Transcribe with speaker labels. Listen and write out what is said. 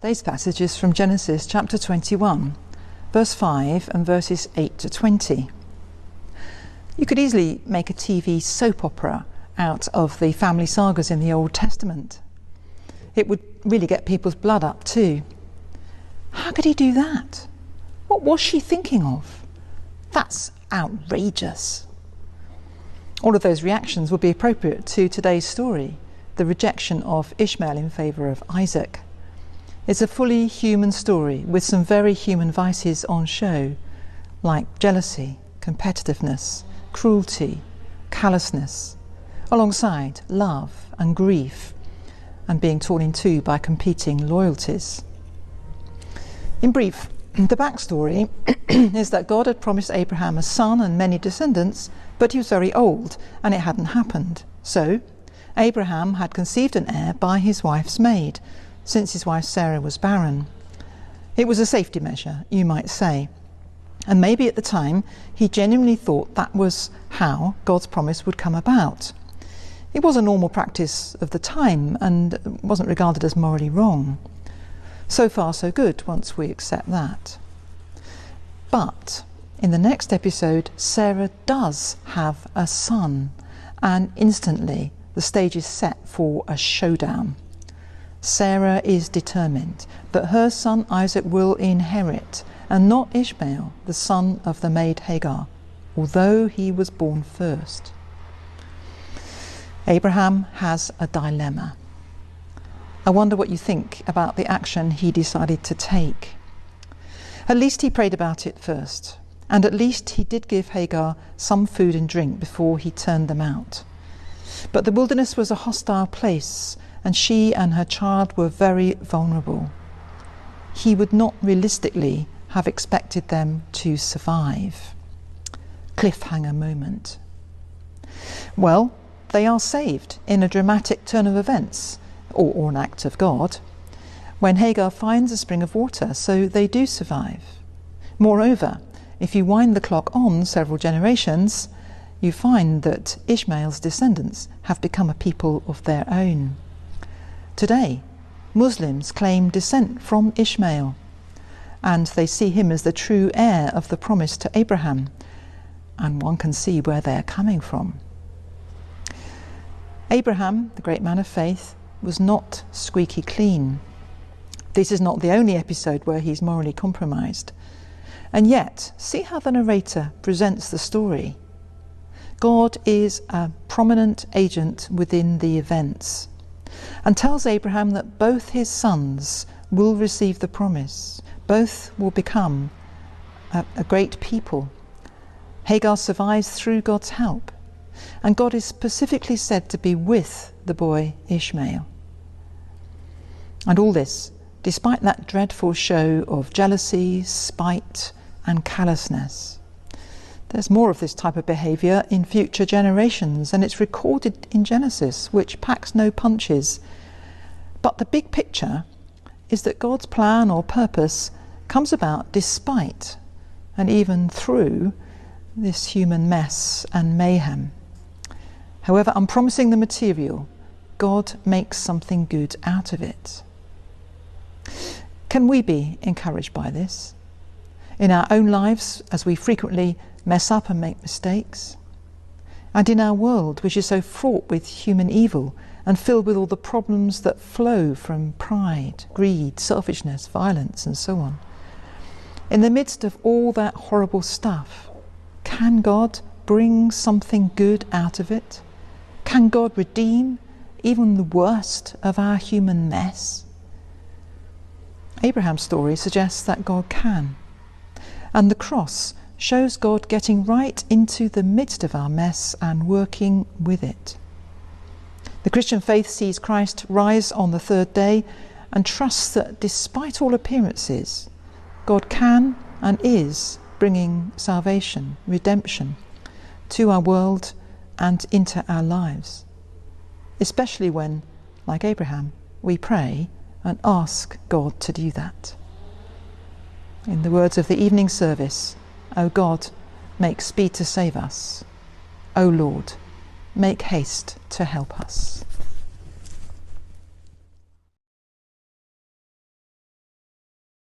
Speaker 1: Today's passage is from Genesis chapter 21, verse 5 and verses 8 to 20. You could easily make a TV soap opera out of the family sagas in the Old Testament. It would really get people's blood up too. How could he do that? What was she thinking of? That's outrageous. All of those reactions would be appropriate to today's story, the rejection of Ishmael in favour of Isaac. It's a fully human story with some very human vices on show, like jealousy, competitiveness, cruelty, callousness, alongside love and grief, and being torn in two by competing loyalties. In brief, the backstory is that God had promised Abraham a son and many descendants, but he was very old and it hadn't happened. So Abraham had conceived an heir by his wife's maid, since his wife Sarah was barren. It was a safety measure, you might say. And maybe at the time he genuinely thought that was how God's promise would come about. It was a normal practice of the time and wasn't regarded as morally wrong. So far so good once we accept that. But in the next episode, Sarah does have a son, and instantly the stage is set for a showdown. Sarah is determined that her son Isaac will inherit, and not Ishmael, the son of the maid Hagar, although he was born first. Abraham has a dilemma. I wonder what you think about the action he decided to take. At least he prayed about it first, and at least he did give Hagar some food and drink before he turned them out. But the wilderness was a hostile place, and she and her child were very vulnerable. He would not realistically have expected them to survive. Cliffhanger moment. Well, they are saved in a dramatic turn of events, or an act of God, when Hagar finds a spring of water, so they do survive. Moreover, if you wind the clock on several generations, you find that Ishmael's descendants have become a people of their own. Today, Muslims claim descent from Ishmael, and they see him as the true heir of the promise to Abraham, and one can see where they are coming from. Abraham, the great man of faith, was not squeaky clean. This is not the only episode where he's morally compromised. And yet, see how the narrator presents the story. God is a prominent agent within the events, and tells Abraham that both his sons will receive the promise. Both will become a great people. Hagar survives through God's help, and God is specifically said to be with the boy Ishmael. And all this, despite that dreadful show of jealousy, spite, and callousness. There's more of this type of behaviour in future generations, and it's recorded in Genesis, which packs no punches. But the big picture is that God's plan or purpose comes about despite and even through this human mess and mayhem. However unpromising the material, God makes something good out of it. Can we be encouraged by this? In our own lives, as we frequently mess up and make mistakes, and in our world, which is so fraught with human evil and filled with all the problems that flow from pride, greed, selfishness, violence, and so on. In the midst of all that horrible stuff, can God bring something good out of it? Can God redeem even the worst of our human mess? Abraham's story suggests that God can, and the cross shows God getting right into the midst of our mess and working with it. The Christian faith sees Christ rise on the third day and trusts that despite all appearances, God can and is bringing salvation, redemption to our world and into our lives, especially when, like Abraham, we pray and ask God to do that. In the words of the evening service, O God, make speed to save us. O Lord, make haste to help us.